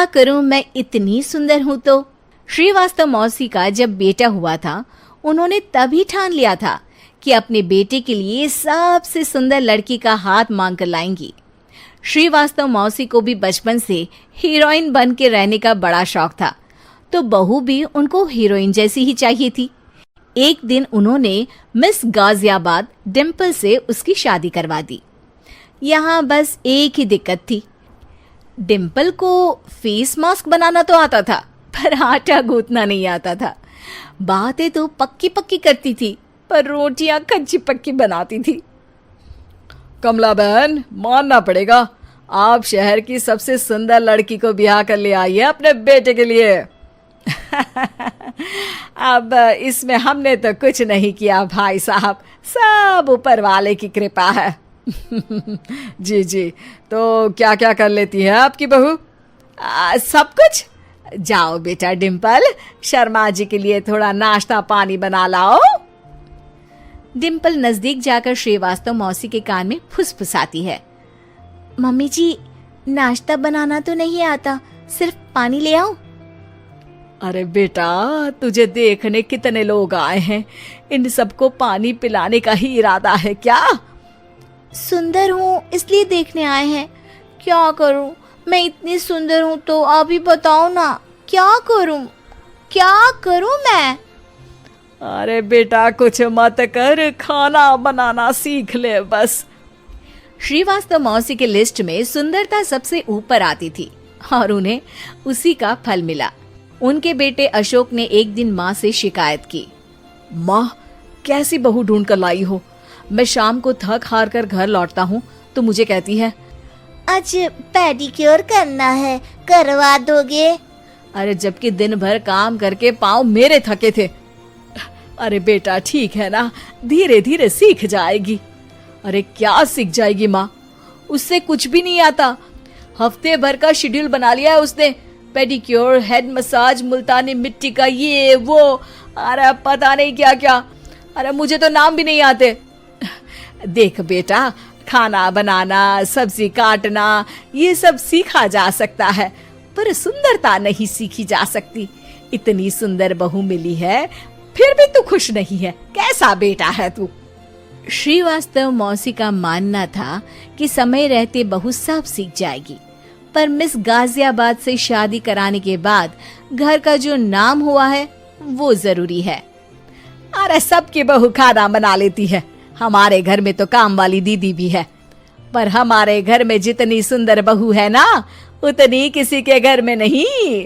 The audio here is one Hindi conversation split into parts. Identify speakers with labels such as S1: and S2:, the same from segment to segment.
S1: क्या करूं, मैं इतनी सुंदर हूं तो। श्रीवास्तव मौसी का जब बेटा हुआ था, उन्होंने तभी ठान लिया था कि अपने बेटे के लिए सबसे सुंदर लड़की का हाथ मांग कर लाएंगी। श्रीवास्तव मौसी को भी बचपन से हीरोइन बन के रहने का बड़ा शौक था, तो बहू भी उनको हीरोइन जैसी ही चाहिए थी। एक दिन उन्होंने मिस गाजियाबाद डिम्पल से उसकी शादी करवा दी। यहाँ बस एक ही दिक्कत थी, डिम्पल को फेस मास्क बनाना तो आता था, पर आटा गूंथना नहीं आता था। बातें तो पक्की पक्की करती थी, पर रोटियां कच्ची पक्की बनाती थी।
S2: कमला बहन, मानना पड़ेगा, आप शहर की सबसे सुंदर लड़की को ब्याह कर ले आई है अपने बेटे के लिए।
S1: अब इसमें हमने तो कुछ नहीं किया भाई साहब, सब ऊपर वाले की कृपा है।
S2: जी जी, तो क्या क्या कर लेती है आपकी बहू?
S1: सब कुछ। जाओ बेटा डिम्पल, शर्मा जी के लिए थोड़ा नाश्ता पानी बना लाओ। डिम्पल नजदीक जाकर श्रीवास्तव मौसी के कान में फुसफुसाती है। मम्मी जी, नाश्ता बनाना तो नहीं आता, सिर्फ पानी ले आओ।
S2: अरे बेटा, तुझे देखने कितने लोग आए हैं, इन सबको पानी पिलाने का ही इरादा है क्या?
S1: सुंदर हूँ इसलिए देखने आए हैं। क्या करूँ, मैं इतनी सुंदर हूँ तो आप ही बताओ ना, क्या करूँ मैं?
S2: अरे बेटा, कुछ मत कर, खाना बनाना सीख ले बस।
S1: श्रीवास्तव मौसी के लिस्ट में सुंदरता सबसे ऊपर आती थी और उन्हें उसी का फल मिला। उनके बेटे अशोक ने एक दिन माँ से शिकायत की।
S2: माँ, कैसी बहू ढूंढ कर लाई हो? मैं शाम को थक हार कर घर लौटता हूँ तो मुझे कहती है,
S1: आज पेडिक्योर करना है, करवा दोगे?
S2: अरे जबकि दिन भर काम करके पाँव मेरे थके थे। अरे बेटा, ठीक है ना, धीरे धीरे सीख जाएगी। अरे क्या सीख जाएगी माँ, उससे कुछ भी नहीं आता। हफ्ते भर का शेड्यूल बना लिया है उसने, पेडिक्योर, हेड मसाज, मुल्तानी मिट्टी का ये वो, अरे पता नहीं क्या क्या। अरे मुझे तो नाम भी नहीं आते।
S1: देख बेटा, खाना बनाना, सब्जी काटना, ये सब सीखा जा सकता है, पर सुंदरता नहीं सीखी जा सकती। इतनी सुंदर बहू मिली है, फिर भी तू खुश नहीं है, कैसा बेटा है तू? श्रीवास्तव मौसी का मानना था कि समय रहते बहू सब सीख जाएगी, पर मिस गाजियाबाद से शादी कराने के बाद घर का जो नाम हुआ है वो जरूरी है। अरे सबकी बहू खाना बना लेती है, हमारे घर में तो काम वाली दीदी भी है, पर हमारे घर में जितनी सुंदर बहू है ना, उतनी किसी के घर में नहीं।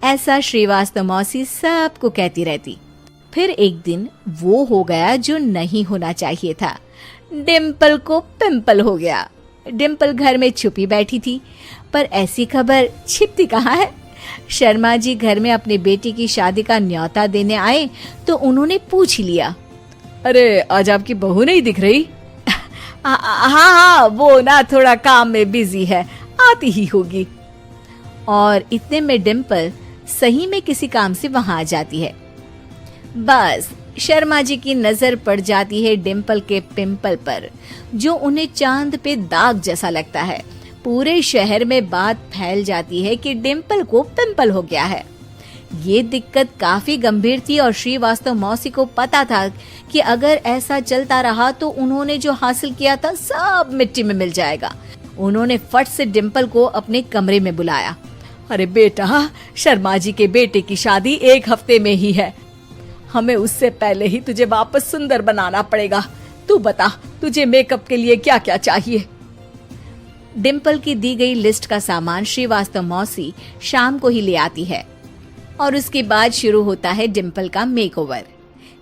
S1: ऐसा श्रीवास्तव मौसी सबको कहती रहती। फिर एक दिन वो हो गया जो नहीं होना चाहिए था, डिम्पल को पिंपल हो गया। डिम्पल घर में छुपी बैठी थी, पर ऐसी खबर छिपती कहाँ है। शर्मा जी घर में अपने बेटी की शादी का न्योता देने आए तो उन्होंने पूछ लिया,
S2: अरे आज आपकी बहू नहीं दिख रही?
S1: हाँ, वो ना थोड़ा काम में बिजी है, आती ही होगी। और इतने में डिम्पल सही में किसी काम से वहां आ जाती है। बस शर्मा जी की नजर पड़ जाती है डिम्पल के पिंपल पर, जो उन्हें चांद पे दाग जैसा लगता है। पूरे शहर में बात फैल जाती है कि डिम्पल को पिंपल हो गया है। ये दिक्कत काफी गंभीर थी और श्रीवास्तव मौसी को पता था कि अगर ऐसा चलता रहा तो उन्होंने जो हासिल किया था सब मिट्टी में मिल जाएगा। उन्होंने फट से डिम्पल को अपने कमरे में बुलाया।
S2: अरे बेटा, शर्मा जी के बेटे की शादी 1 हफ्ते में ही है, हमें उससे पहले ही तुझे वापस सुंदर बनाना पड़ेगा। तू बता, तुझे मेकअप के लिए क्या क्या चाहिए?
S1: डिम्पल की दी गई लिस्ट का सामान श्रीवास्तव मौसी शाम को ही ले आती है और उसके बाद शुरू होता है डिम्पल का मेकओवर।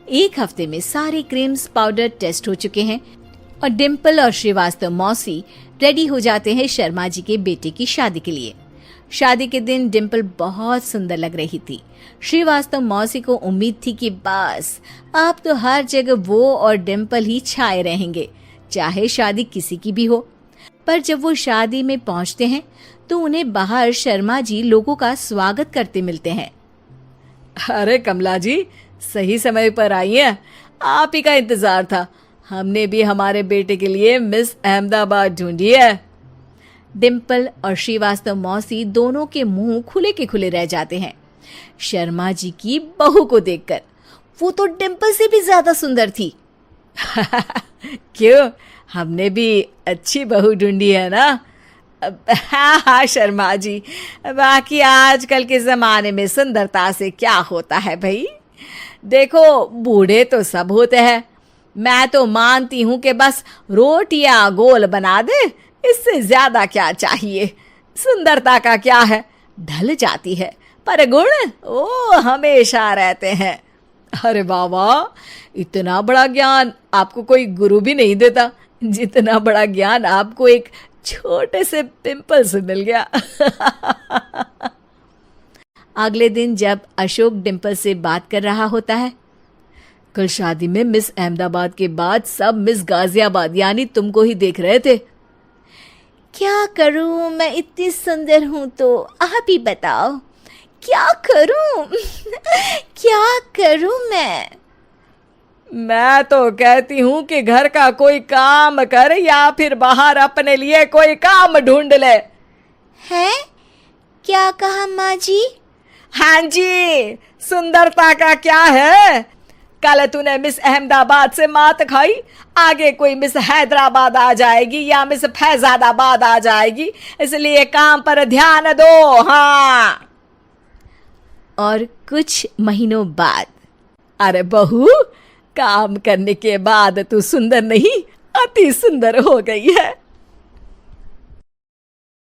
S1: 1 हफ्ते में सारे क्रीम्स पाउडर टेस्ट हो चुके हैं और डिम्पल और श्रीवास्तव मौसी रेडी हो जाते हैं शर्मा जी के बेटे की शादी के लिए। शादी के दिन डिम्पल बहुत सुंदर लग रही थी। श्रीवास्तव मौसी को उम्मीद थी कि बस अब तो हर जगह वो और डिम्पल ही छाए रहेंगे, चाहे शादी किसी की भी हो। पर जब वो शादी में पहुंचते हैं तो उन्हें बाहर शर्मा जी लोगों का स्वागत करते मिलते हैं।
S2: अरे कमला जी, सही समय पर आई हैं, आप ही का इंतजार था। हमने भी हमारे बेटे के लिए मिस अहमदाबाद ढूंढी है। डिम्पल और श्रीवास्तव मौसी दोनों के मुंह खुले के खुले रह जाते हैं शर्मा जी की बहू को देखकर। वो तो डिम्पल से भी ज्यादा सुंदर थी।
S1: क्यों, हमने भी अच्छी बहू ढूंढी है ना? हाँ हाँ शर्मा जी, बाकी आजकल के जमाने में सुंदरता से क्या होता है भाई। देखो, बूढ़े तो सब होते हैं। मैं तो मानती हूं कि बस रोटियां गोल बना दे, इससे ज्यादा क्या चाहिए। सुंदरता का क्या है, ढल जाती है, पर गुण वो हमेशा रहते हैं। अरे बाबा, इतना बड़ा ज्ञान आपको कोई गुरु भी नहीं देता जितना बड़ा ज्ञान आपको एक छोटे से पिंपल से मिल गया।
S2: अगले दिन जब अशोक डिम्पल से बात कर रहा होता है,
S1: कल शादी में मिस अहमदाबाद के बाद सब मिस गाजियाबाद यानी तुमको ही देख रहे थे।
S2: क्या करूं, मैं इतनी सुंदर हूं तो आप ही बताओ क्या करूं। क्या करूं
S1: मैं तो कहती हूं कि घर का कोई काम कर या फिर बाहर अपने लिए कोई काम ढूंढ ले।
S2: है? क्या कहा माँ जी?
S1: हाँ जी, सुंदरता का क्या है। कल तूने मिस अहमदाबाद से मात खाई, आगे कोई मिस हैदराबाद आ जाएगी या मिस फैजादाबाद आ जाएगी, इसलिए काम पर ध्यान दो। हाँ।
S2: और कुछ महीनों बाद,
S1: अरे बहू, काम करने के बाद तू सुंदर नहीं, अति सुंदर हो गई है।